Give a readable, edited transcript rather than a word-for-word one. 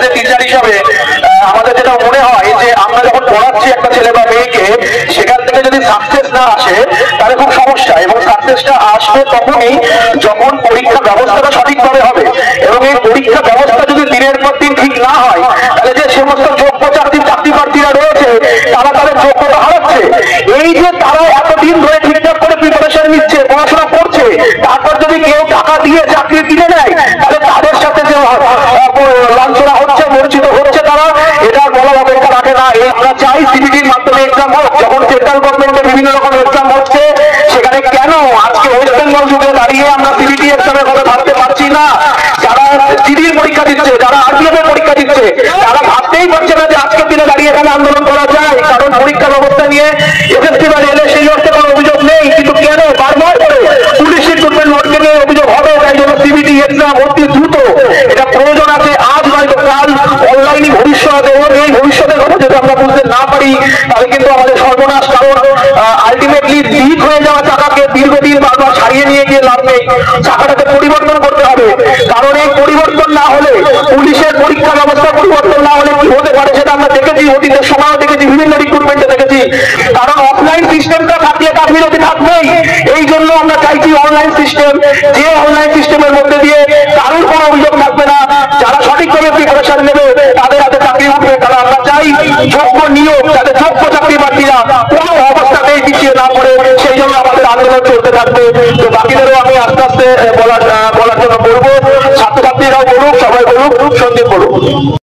কলেজের টিচার হিসাবে আমাদের যেটা মনে হয় যে আমরা যখন পড়াচ্ছি একটা ছেলে বা মেয়েকে, সেখান থেকে যদি সাকসেস না আসে তাহলে খুব সমস্যা, এবং সাকসেসটা আসবে তখনই যখন পরীক্ষা ব্যবস্থাটা সঠিকভাবে হবে। এবং এই পরীক্ষা ব্যবস্থা যদি দিনের পর দিন ঠিক না হয়, তাহলে যে সমস্ত যোগ্য চাকরি প্রার্থীরা রয়েছে তারা তাদের যোগ্যতা হারাচ্ছে। এই যে তারা এতদিন ধরে ঠিকঠাক করে প্রিপারেশন নিচ্ছে, পড়াশোনা করছে, তারপর যদি কেউ টাকা দিয়ে চাকরি কিনে নেয়, তাহলে তাদের সাথে যে লাঞ্ছনা হচ্ছে, বঞ্চিত হচ্ছে তারা, এটা বলার অপেক্ষা রাখে না। আমরা চাই সিবিটির মাধ্যমে এক্সাম হোক। যখন সেন্ট্রাল গভর্নমেন্টের বিভিন্ন রকম এক্সাম হচ্ছে, সেখানে কেন আজকে ওয়েস্ট বেঙ্গল যুগে দাঁড়িয়ে আমরা সিবিটি এক্সামের কথা ভাবতে পারছি না? যারা জিডির পরীক্ষা দিচ্ছে, যারা আরবিএফ এর পরীক্ষা দিচ্ছে, তারা ভাবতেই পারছে না যে আজকের দিনে দাঁড়িয়ে এখানে আন্দোলন করা যায়। কারণ পরীক্ষা ব্যবস্থা নিয়ে এসএসসি বা রেলের সেই অর্থে কোনো অভিযোগ নেই, কিন্তু কেন বারবার করে পুলিশ রিক্রুটমেন্ট বোর্ডকে নিয়ে অভিযোগ হবে? তাই জন্য সিবিটি এক্সাম অতি দ্রুত, এটা প্রয়োজন আছে, আজ নয়তো কাল, অনলাইনে ভবিষ্যৎ, এবং এই ভবিষ্যতের কথা যদি আমরা বুঝতে না পারি তাহলে কিন্তু আমাদের সর্বনাশ। কারণ আলটিমেটলি লিক হয়ে যাওয়া চাকাকে দীর্ঘদিন বারবার ছাড়িয়ে নিয়ে গিয়ে লাভ নেই, চাকাটাকে পরিবর্তন করতে হবে। কারণ এই পরিবর্তন না হলে, পুলিশের পরীক্ষা ব্যবস্থা পরিবর্তন না হলে কি হতে পারে সেটা আমরা দেখেছি, অতীতের সময়ও দেখেছি, বিভিন্ন রিক্রুটমেন্টে দেখেছি। কারণ অফলাইন সিস্টেমটা থাকলে গাফিলতি থাকবেই। এই জন্য আমরা চাইছি অনলাইন সিস্টেম, যে অনলাইন সিস্টেমের মধ্যে দিয়ে কারোর কোনো অভিযোগ থাকবে না, যারা সঠিকভাবে প্রিপারেশন নেবে তাদের হাতে চাকরি উঠবে। কারণ আমরা চাই যোগ্য নিয়োগ, যাতে যোগ্য চাকরি প্রার্থীরা কোনো অবস্থাতেই পিছিয়ে না পড়ে, সেই জন্য আমাদের আন্দোলন চলতে থাকবে। তো বাকিদেরও আমি আস্তে আস্তে বলার জন্য বলবো, ছাত্রছাত্রীরাও বলুক, সবাই বলুক, সন্দীপ বলুক।